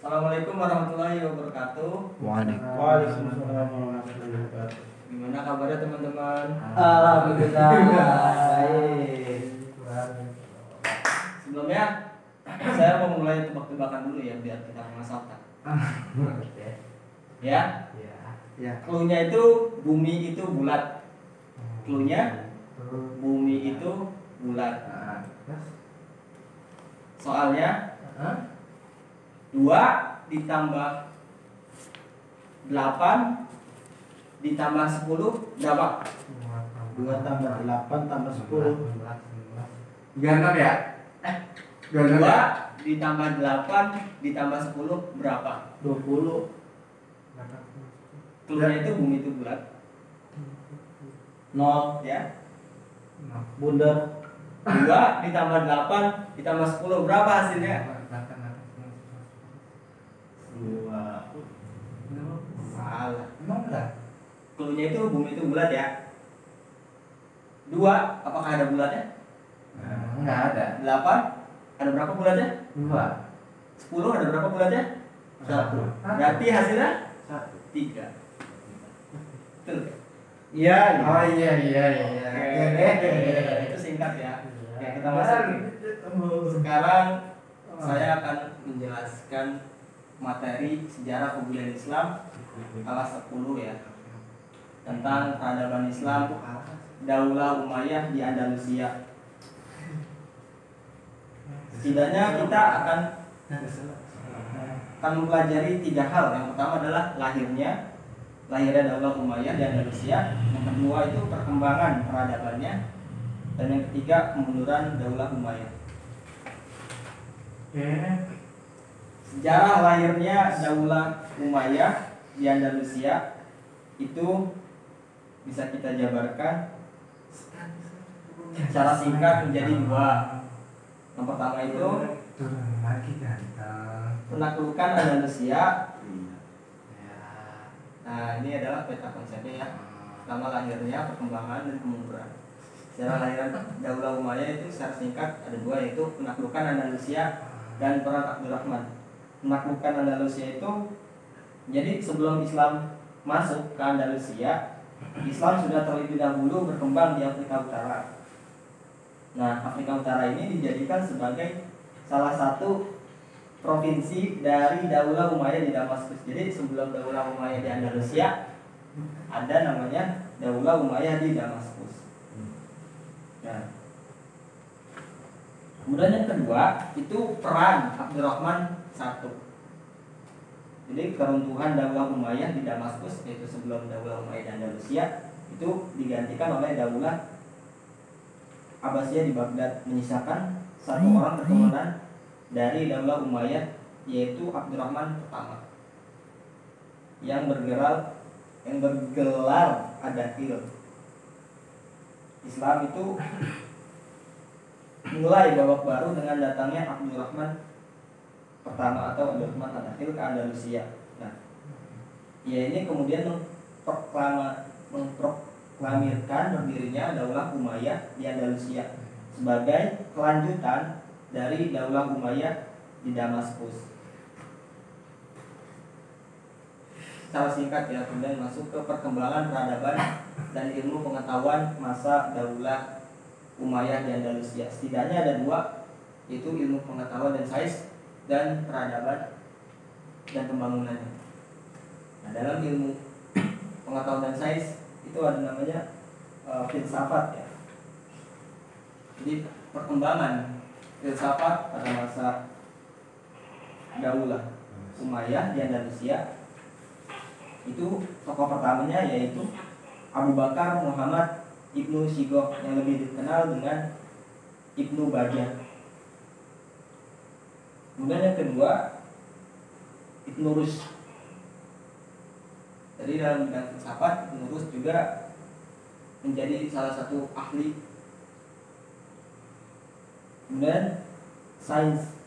Assalamualaikum warahmatullahi wabarakatuh. Waalaikumsalam warahmatullahi wabarakatuh. Gimana kabarnya teman-teman? Alhamdulillah. Baik. Sebelumnya saya mau mulai tebak-tebakan dulu ya biar kita mengasahkan. Ya. Ya. Cluenya itu bumi itu bulat. Cluenya bumi itu bulat. Soalnya 2 ditambah 8 ditambah 10 berapa? 2 tambah 8 tambah 10. Biar 6 ya? 2 ditambah 8 ditambah 10 berapa? 20. Cluenya itu bumi itu bulat 0. ya. Bundar. 2 ditambah 8 ditambah 10 berapa hasilnya? 2. Salah. Emang enggak? Cluenya itu bumi itu bulat ya. 2 apakah ada bulatnya? Enggak ada. 8 ada berapa bulatnya? 2. 10 ada berapa bulatnya? 1. Berarti hasilnya 3. Betul. Iya. Oh iya. Oke. Itu singkat ya. Oke, kita masuk. Sekarang saya akan menjelaskan materi sejarah kebudayaan Islam kelas 10 ya. Tentang peradaban Islam Daulah Umayyah di Andalusia. Setidaknya kita akan mempelajari 3 hal. Yang pertama adalah lahirnya Daulah Umayyah di Andalusia. Yang kedua itu perkembangan peradabannya. Dan yang ketiga kemunduran Daulah Umayyah. Sejarah lahirnya Daulah Umayyah di Andalusia itu bisa kita jabarkan secara singkat menjadi 2. Yang pertama itu penaklukan Andalusia. Nah, ini adalah peta konsepnya ya. Pertama lahirnya, perkembangan dan kemunduran. Sejarah lahiran Daulah Umayyah itu secara singkat ada 2, yaitu penaklukan Andalusia dan perang Abdurrahman. Penaklukan Andalusia itu jadi sebelum Islam masuk ke Andalusia, Islam sudah terlebih dahulu berkembang di Afrika Utara. Nah, Afrika Utara ini dijadikan sebagai salah satu provinsi dari Daulah Umayyah di Damaskus. Jadi sebelum Daulah Umayyah di Andalusia, ada namanya Daulah Umayyah di Damaskus. Nah, kemudian yang kedua itu perang Abdurrahman I. Jadi keruntuhan Daulah Umayyah di Damaskus, yaitu sebelum Daulah Umayyah di Andalusia, itu digantikan oleh Daulah Abbasiyah di Baghdad, menyisakan 1 orang keturunan dari Daulah Umayyah, yaitu Abdurrahman pertama yang bergelar Adakil. Islam itu mulai babak baru dengan datangnya Abdurrahman pertama atau Abdurrahman Adakil ke Andalusia. Nah, ia ini kemudian memproklamirkan berdirinya Daulah Umayyah di Andalusia sebagai kelanjutan dari Daulah Umayyah di Damaskus. Secara singkat ya, kemudian masuk ke perkembangan peradaban dan ilmu pengetahuan masa Daulah Umayyah di Andalusia. Setidaknya ada 2, yaitu ilmu pengetahuan dan sains dan peradaban dan pembangunannya. Nah, dalam ilmu pengetahuan dan sains itu ada namanya filsafat ya. Jadi perkembangan filsafat pada masa Daulah Umayyah di Andalusia itu tokoh pertamanya yaitu Abu Bakar Muhammad Ibnu Sighoh yang lebih dikenal dengan Ibnu Bajjah. Kemudian yang kedua Ibnu Rushd. Jadi dalam bidang filsafat Ibnu Rushd juga menjadi salah satu ahli. Kemudian sains.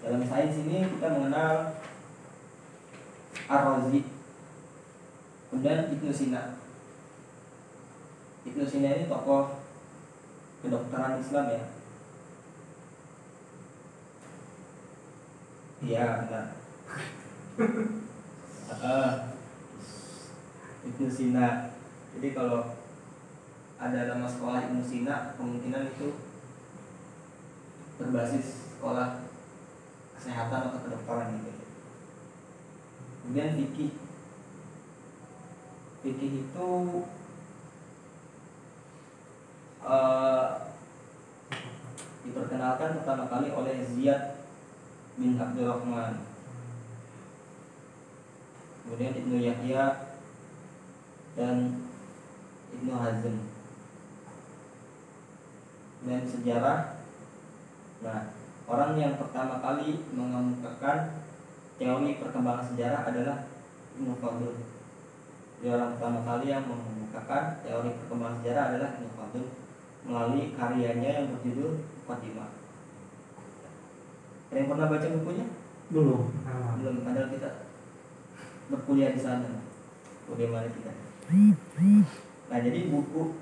Dalam sains ini kita mengenal Ar-Razi. Kemudian Ibnu Sina. Ibnu Sina ini tokoh kedokteran Islam ya. Iya benar. uh, Ibnu Sina. Jadi kalau ada nama sekolah Ibnu Sina, kemungkinan itu berbasis sekolah kesehatan atau kedokteran gitu. Kemudian fikih. Fikih itu diperkenalkan pertama kali oleh Ziyad bin Abdurrahman, kemudian Ibnu Yahya dan Ibnu Hazm. Dan sejarah, nah orang yang pertama kali mengemukakan teori perkembangan sejarah adalah Ibnu Khaldun. Dia orang pertama kali yang mengemukakan teori perkembangan sejarah adalah Ibnu Khaldun melalui karyanya yang berjudul Muqaddimah. Ada yang pernah baca bukunya? Belum. Belum, padahal kita berkuliah di sana. Bagaimana kita? Nah, jadi buku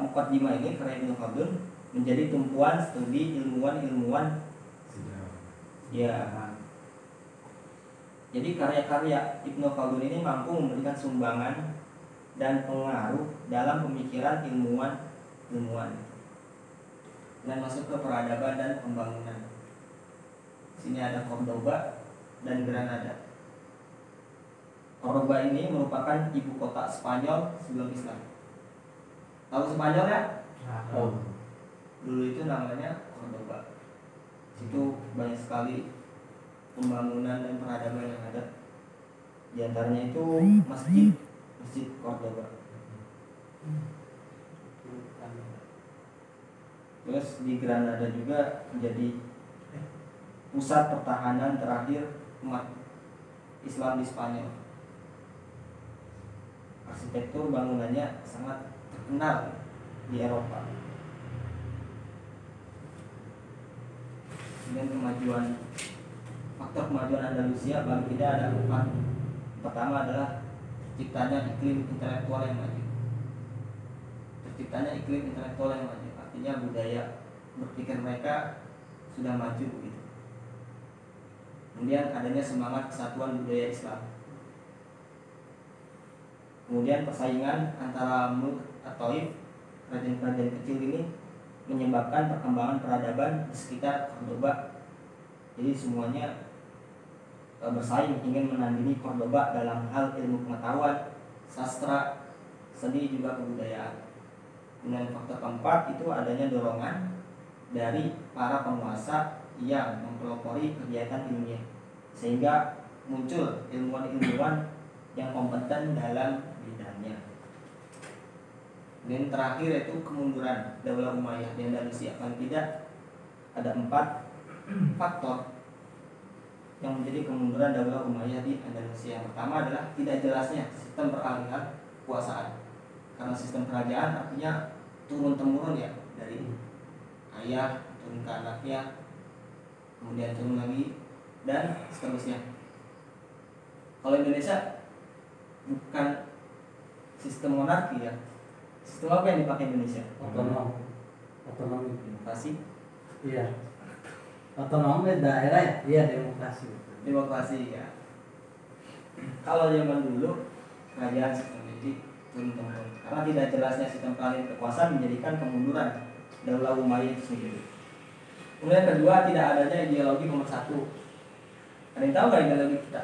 Muqaddimah ini karya Ibnu Khaldun menjadi tumpuan studi ilmuwan-ilmuwan ya. Jadi karya-karya Ibnu Khaldun ini mampu memberikan sumbangan dan pengaruh dalam pemikiran ilmuwan dan masuk ke peradaban dan pembangunan. Sini ada Cordoba dan Granada. Cordoba ini merupakan ibu kota Spanyol sebelum Islam. Tahu Spanyol ya? Oh. Dulu itu namanya Cordoba. Situ banyak sekali pembangunan dan peradaban yang ada. Di antaranya itu Masjid Cordoba. Terus di Granada juga menjadi pusat pertahanan terakhir umat Islam di Spanyol. Arsitektur bangunannya sangat terkenal di Eropa. Dan faktor kemajuan Andalusia bagi kita ada 4. Pertama adalah terciptanya iklim intelektual yang maju. Artinya budaya berpikir mereka sudah maju gitu. Kemudian adanya semangat kesatuan budaya Islam. Kemudian persaingan antara Mulk atau kerajaan-kerajaan kecil ini menyebabkan perkembangan peradaban di sekitar Cordoba. Jadi semuanya bersaing ingin menandingi Cordoba dalam hal ilmu pengetahuan, sastra, seni juga kebudayaan. Dan faktor keempat itu adanya dorongan dari para penguasa yang mempelopori kegiatan ilmiah, sehingga muncul ilmuwan-ilmuwan yang kompeten dalam bidangnya. Dan terakhir itu kemunduran Daulah Umayyah di Andalusia. Paling tidak ada 4 faktor yang menjadi kemunduran Daulah Umayyah di Andalusia. Yang pertama adalah tidak jelasnya sistem peralihan kekuasaan. Karena sistem kerajaan artinya turun-temurun ya, dari ayah turun ke anaknya, kemudian turun lagi dan seterusnya. Kalau Indonesia bukan sistem monarki ya. Sistem apa yang dipakai Indonesia? Otonomi. Demokrasi. Iya. Otonomi daerah ya? Iya, Demokrasi ya. Kalau zaman dulu kerajaan sistem politik turun-temurun. Karena tidak jelasnya sistem peralihan kekuasaan menjadikan kemunduran Daulah Umayyah itu sendiri. Kemudian kedua, tidak adanya ideologi nomor 1. Ada yang tahu nggak ideologi kita?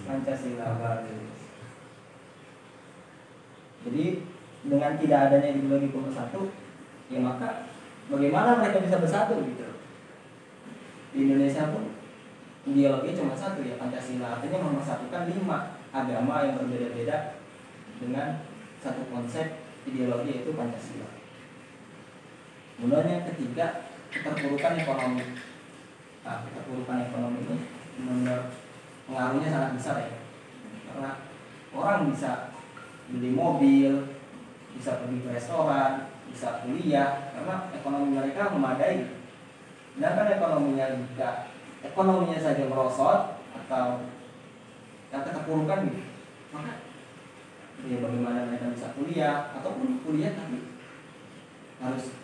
Pancasila. Jadi dengan tidak adanya ideologi nomor 1, ya maka bagaimana mereka bisa bersatu gitu? Di Indonesia pun ideologi cuma 1 ya, Pancasila. Artinya memersatukan 5 agama yang berbeda-beda dengan satu konsep ideologi yaitu Pancasila. Kemudian yang ketiga, keterpurukan ekonomi. Nah, keterpurukan ekonomi ini pengaruhnya sangat besar ya. Karena orang bisa beli mobil, bisa pergi ke restoran, bisa kuliah, karena ekonomi mereka memadai. Sedangkan ekonominya saja merosot atau yang keterpurukan gitu, maka ya bagaimana mereka bisa kuliah, ataupun kuliah tapi harus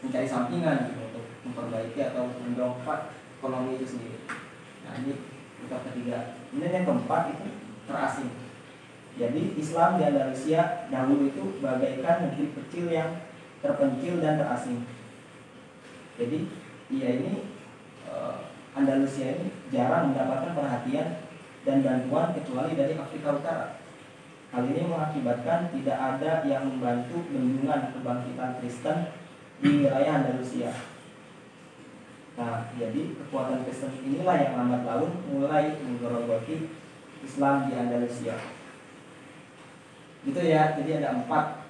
mencari sampingan gitu, untuk memperbaiki atau mendongkrak ekonomi itu sendiri. Nah ini faktor ketiga. Kemudian yang keempat itu terasing. Jadi Islam di Andalusia dahulu itu bagaikan negeri kecil yang terpencil dan terasing. Jadi Andalusia ini jarang mendapatkan perhatian dan bantuan kecuali dari Afrika Utara. Hal ini mengakibatkan tidak ada yang membantu bendungan kebangkitan Kristen di wilayah Andalusia. Nah, jadi kekuatan Kristen inilah yang lambat laun mulai menggerogoti Islam di Andalusia. Gitu ya, jadi ada 4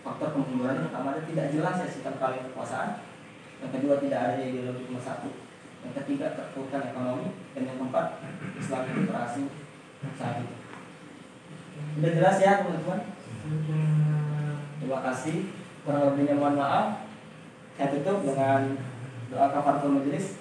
faktor kemunduran. Yang pertama, tidak jelas ya sistem kali kekuasaan. Yang kedua, tidak ada ideologi pemersatu. Yang ketiga, terpurukkan ekonomi. Dan yang keempat, Islam itu terasing saat itu. Udah jelas ya teman-teman? Terima kasih. Kurang lebihnya mohon maaf. Saya tutup dengan doa kafaratul majelis.